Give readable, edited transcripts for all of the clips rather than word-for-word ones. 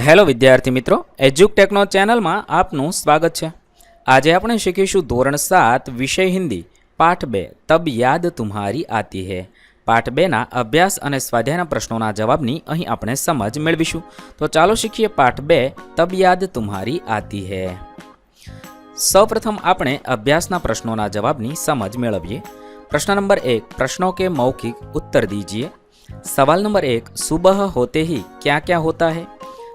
Hello વિદ્યાર્થી મિત્રો, એજ્યુકટેકનો ચેનલમાં આપનું સ્વાગત છે। આજે આપણે શીખીશું ધોરણ 7 વિષય હિન્દી પાઠ 2 તબ યાદ તુમ્હારી આતી હૈ। પાઠ 2ના અભ્યાસ અને સ્વાધ્યાયના પ્રશ્નોના જવાબની અહીં આપણે સમજ મેળવીશું। તો ચાલો શીખીએ પાઠ 2 તબ યાદ તુમ્હારી આતી હૈ। સૌપ્રથમ આપણે અભ્યાસના પ્રશ્નોના જવાબની સમજ મેળવીએ। प्रश्न नंबर 1, प्रश्नों के मौखिक उत्तर दीजिए। सवाल नंबर 1, सुबह होते ही क्या क्या होता है?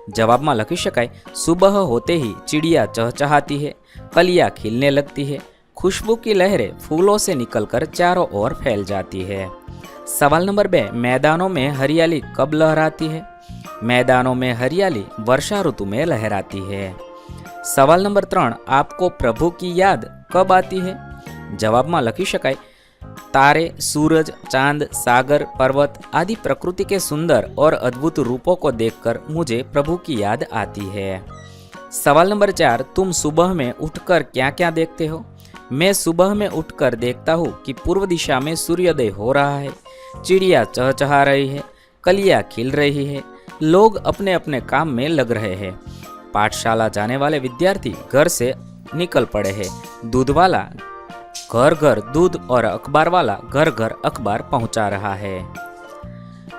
जवाब में लखी शकाय, सुबह होते ही चिड़िया चहचहाती है, कलियां खिलने लगती है, खुशबू की लहरें फूलों से निकलकर चारों ओर फैल जाती है। सवाल नंबर 2, मैदानों में हरियाली कब लहराती है? मैदानों में हरियाली वर्षा ऋतु में लहराती है। सवाल नंबर 3, आपको प्रभु की याद कब आती है? जवाब में लखी शकाय, तारे, सूरज, चांद, सागर, पर्वत आदि प्रकृति के सुंदर और अद्भुत रूपों को देखकर मुझे प्रभु की याद आती है। सवाल नंबर 4, तुम सुबह में उठकर क्या क्या देखते हो? मैं सुबह में उठकर देखता हूँ कि पूर्व दिशा में सूर्योदय हो रहा है, चिड़िया चहचहा रही है, कलियां खिल रही है, लोग अपने अपने काम में लग रहे हैं। पाठशाला जाने वाले विद्यार्थी घर से निकल पड़े हैं, दूध वाला घर घर दूध और अखबार वाला घर घर अखबार पहुंचा रहा है।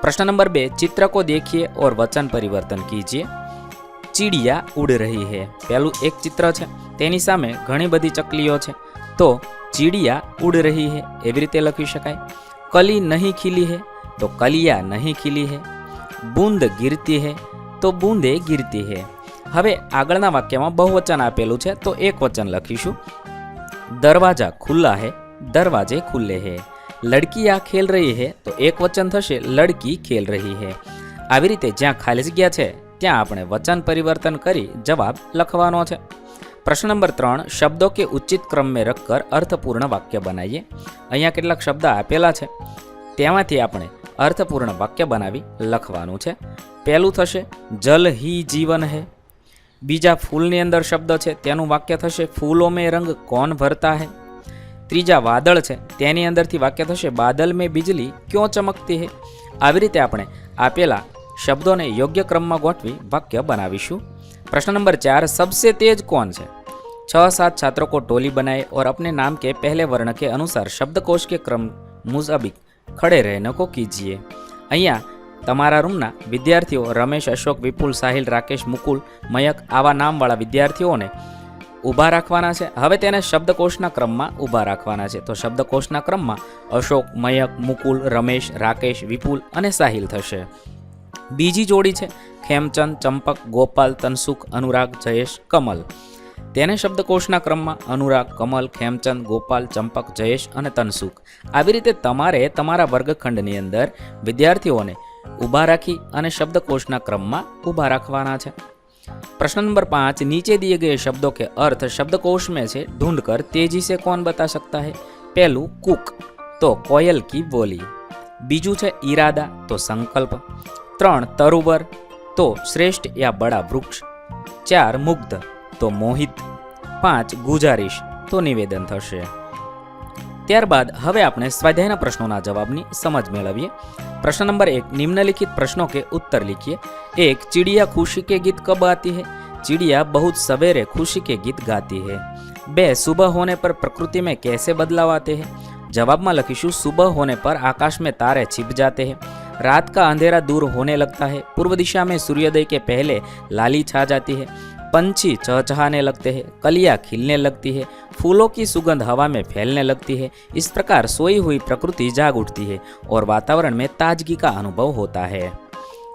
प्रश्न नंबर 2, चित्र को देखिए और वचन परिवर्तन कीजिए। चिड़िया उड़ रही है, पहलू एक चित्र है, तेनी सामे घणी बधी चकलीओ छे, तो चिड़िया उड़ रही है एवी रीते लखी शकाय। कली नहीं खिली है तो कलिया नहीं खिली है। बूंद गिरती है तो बूंदे गिरती है। हवे आगळना वाक्यमां बहुवचन आपेलुं छे, तो एक वचन लखीशुं। दरवाजा खुला है, दरवाजे खुले हैं। लड़कियां खेल रही है तो एक वचन थशे, लड़की खेल रही है। આવી રીતે જ્યાં ખાલી જગ્યા છે ત્યાં આપણે વચન પરિવર્તન કરી જવાબ લખવાનો છે। પ્રશ્ન નંબર 3, શબ્દો કે ઉચિત ક્રમ में रखकर અર્થપૂર્ણ વાક્ય બનાવીએ। અહીંયા કેટલાક શબ્દ આપેલા છે, તેમાંથી આપણે અર્થપૂર્ણ વાક્ય બનાવી લખવાનું છે। પહેલું થશે જલ ही जीवन है। बीजा फूलनी अंदर शब्द है, तेनु वाक्य थशे फूलों में रंग कौन भरता है। तीजा वादळ है, तेनी अंदर थी वाक्य थशे बादल में बिजली क्यों चमकती है। आवी रीते आपणे आपेला शब्दों ने योग्य क्रम में गोठवी वाक्य बनावीशुं। प्रश्न नंबर 4, सबसे तेज कौन है? 6-7 छात्रों को टोली बनाए और अपने नाम के पहले वर्ण के अनुसार शब्दकोश के क्रम मुताबिक खड़े रहने को कीजिए। अहींया तमारा रूमना विद्यार्थीओ रमेश, अशोक, विपुल, साहिल, राकेश, मुकुल, मयक आवा नामवाळा विद्यार्थीओने ऊभा राखवाना छे। हवे तेने शब्दकोशना क्रममां ऊभा राखवाना छे, तो शब्दकोशना क्रममां अशोक, मयक, मुकुल, रमेश, राकेश, विपुल अने साहिल थशे। बीजी जोड़ी छे खेमचंद, चंपक, गोपाल, तनसुख, अनुराग, जयेश, कमल। तेने शब्दकोशना क्रममां अनुराग, कमल, खेमचंद, गोपाल, चंपक, जयेश अने तनसुख। आवी रीते तमारे तमारा वर्गखंडनी अंदर विद्यार्थीओने ऊभा राखी अने शब्दकोशना क्रम में ऊभा राखवाना छे। प्रश्न नंबर 5, नीचे दिए गए शब्दों के अर्थ शब्दकोश में से ढूंढकर तेजी से कौन बता सकता है। पहलू कुक तो कोयल की बोली। बीजू है इरादा तो संकल्प। 3, तरुवर तो श्रेष्ठ या बड़ा वृक्ष। 4, मुग्ध तो मोहित। 5, गुजारिश तो निवेदन थशे। त्यारबाद हवे आपणे स्वाध्यायना प्रश्नोना जवाबनी समज मेळवीए। प्रश्न नंबर 1, निम्नलिखित प्रश्नों के उत्तर लिखिए। 1, चिड़िया खुशी के गीत कब आती है? चिड़िया बहुत सवेरे खुशी के गीत गाती है। 2, सुबह होने पर प्रकृति में कैसे बदलाव आते हैं? जवाब में लखीशु, सुबह होने पर आकाश में तारे छिप जाते हैं, रात का अंधेरा दूर होने लगता है, पूर्व दिशा में सूर्योदय के पहले लाली छा जाती है, पंछी चहचहाने लगते हैं, कलियां खिलने लगती है, फूलों की सुगंध हवा में फैलने लगती है। इस प्रकार सोई हुई प्रकृति जाग उठती है और वातावरण में ताजगी का अनुभव होता है।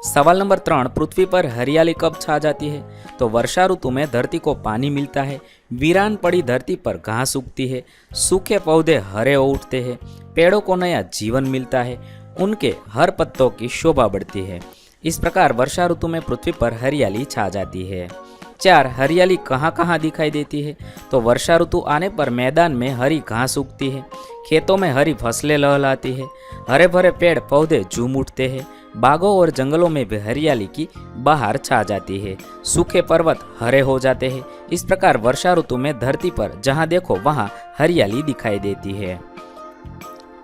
सवाल नंबर 3, पृथ्वी पर हरियाली कब छा जाती है? तो वर्षा ऋतु में धरती को पानी मिलता है, वीरान पड़ी धरती पर घास उगती है, सूखे पौधे हरे हो उठते हैं, पेड़ों को नया जीवन मिलता है, उनके हर पत्तों की शोभा बढ़ती है। इस प्रकार वर्षा ऋतु में पृथ्वी पर हरियाली छा जाती है। 4, हरियाली कहाँ कहाँ दिखाई देती है? तो वर्षा ऋतु आने पर मैदान में हरी घास उगती है, खेतों में हरी फसलें लहलाती है, हरे भरे पेड़ पौधे झूम उठते हैं, बागों और जंगलों में भी हरियाली की बहार छा जाती है, सूखे पर्वत हरे हो जाते हैं। इस प्रकार वर्षा ऋतु में धरती पर जहाँ देखो वहाँ हरियाली दिखाई देती है।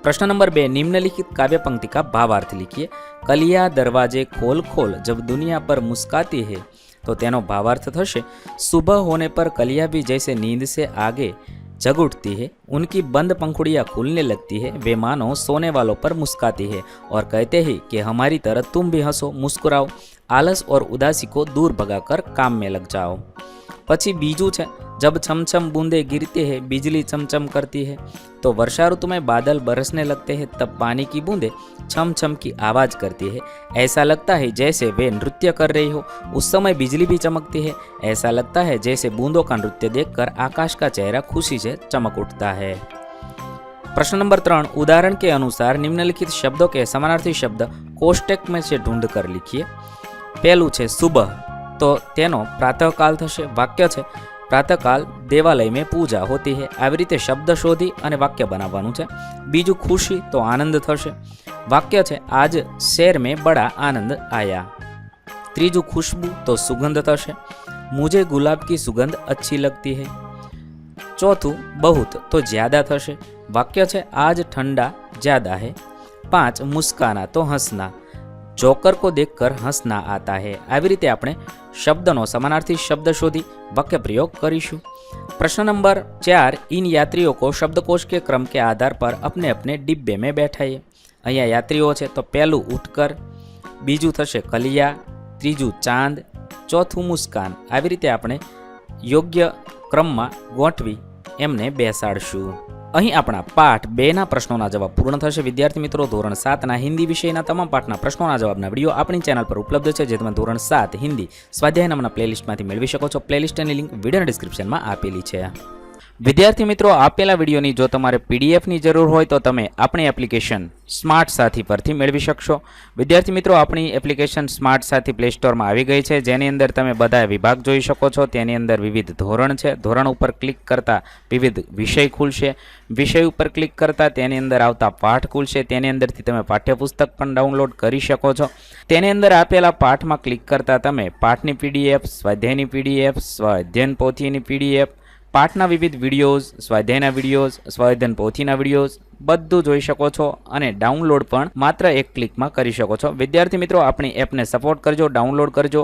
प्रश्न नंबर 2, निम्नलिखित काव्य पंक्ति का भावार्थ लिखिए। कलियां दरवाजे खोल खोल जब दुनिया पर मुस्काती है, તો તેનો ભાવાર્થ થશે सुबह होने पर कलियां भी जैसे नींद से आगे जग उठती है, उनकी बंद पंखुड़ियां खुलने लगती है, वे मानो सोने वालों पर मुस्काती है और कहते हैं कि हमारी तरह तुम भी हंसो, मुस्कुराओ, आलस और उदासी को दूर भगाकर काम में लग जाओ। પછી બીજું છે, जब छमछम बूंदे गिरती है बिजली चमचम करती है, तो वर्षा ऋतु में बादल बरसने लगते हैं, तब पानी की बूंदें छम छम की आवाज़ करती है, ऐसा लगता है जैसे वे नृत्य कर रही हो। उस समय बिजली भी चमकती है, ऐसा लगता है जैसे बूंदों का नृत्य देखकर आकाश का चेहरा खुशी से चमक उठता है। प्रश्न नंबर 3, उदाहरण के अनुसार निम्नलिखित शब्दों के समानार्थी शब्द कोष्टक में से ढूंढ कर लिखिए। पहलू है सुबह, तो तेनो प्रातःकाल थशे। वाक्य है प्रातःकाल देवालय में पूजा होती है। આવી રીતે શબ્દ શોધી અને વાક્ય બનાવવાનું છે। બીજું ખુશી, તો આનંદ થશે। વાક્ય છે आज शहर में बड़ा आनंद आया। ત્રીજું खुशबू, तो सुगंध थशे। मुझे गुलाब की सुगंध अच्छी लगती है। चौथुं बहुत, तो ज्यादा थशे। वाक्य है आज ठंडा ज्यादा है। 5 मुस्काना, तो हंसना। जोकर को देखकर हंसना आता है। આવી રીતે આપણે શબ્દનો સમાનાર્થી શબ્દ શોધી વાક્ય પ્રયોગ કરીશું। प्रश्न नंबर 4, इन यात्रियों को शब्दकोश के क्रम के आधार पर अपने अपने डिब्बे में बैठाइए। અહીંયા યાત્રીઓ છે તો પહેલું ઉઠકર, બીજું થશે કલિયા, ત્રીજું ચાંદ, ચોથું મુસ્કાન। આવી રીતે આપણે યોગ્ય ક્રમમાં ગોઠવી એમને બેસાડશું। અહીં આપણા પાઠ 2ના પ્રશ્નોના જવાબ પૂર્ણ થશે। વિદ્યાર્થી મિત્રો, ધોરણ 7ના હિન્દી વિષયના તમામ પાઠના પ્રશ્નોના જવાબના વિડીયો આપણી ચેનલ પર ઉપલબ્ધ છે, જે તમે ધોરણ 7 હિન્દી સ્વાધ્યાય નામના પ્લેલિસ્ટમાંથી મેળવી શકો છો। પ્લેલિસ્ટની લિંક વિડીયોના ડિસ્ક્રિપ્શનમાં આપેલી છે। વિદ્યાર્થી મિત્રો, આપેલા વિડીયોની જો તમારે પીડીએફની જરૂર હોય તો તમે આપણી એપ્લિકેશન સ્માર્ટ સાથી પરથી મેળવી શકશો। વિદ્યાર્થી મિત્રો, આપણી એપ્લિકેશન સ્માર્ટ સાથી પ્લે સ્ટોરમાં આવી ગઈ છે, જેની અંદર તમે બધા વિભાગ જોઈ શકો છો। તેની અંદર વિવિધ ધોરણ છે। ધોરણ ઉપર ક્લિક કરતાં વિવિધ વિષય ખુલશે। વિષય ઉપર ક્લિક કરતાં તેની અંદર આવતા પાઠ ખુલશે। તેની અંદરથી તમે પાઠ્યપુસ્તક પણ ડાઉનલોડ કરી શકો છો। તેની અંદર આપેલા પાઠમાં ક્લિક કરતાં તમે પાઠની પીડીએફ, સ્વાધ્યાયની પીડીએફ, સ્વાધ્યાયન પોથીની પીડીએફ, પાઠના વિવિધ વિડીયોઝ, સ્વાધ્યાયના વિડીયોઝ, સ્વાધ્યાયન પોથીના વિડીયોઝ બધું જોઈ શકો છો અને ડાઉનલોડ પણ માત્ર એક ક્લિકમાં કરી શકો છો। વિદ્યાર્થી મિત્રો, આપણી એપને સપોર્ટ કરજો, ડાઉનલોડ કરજો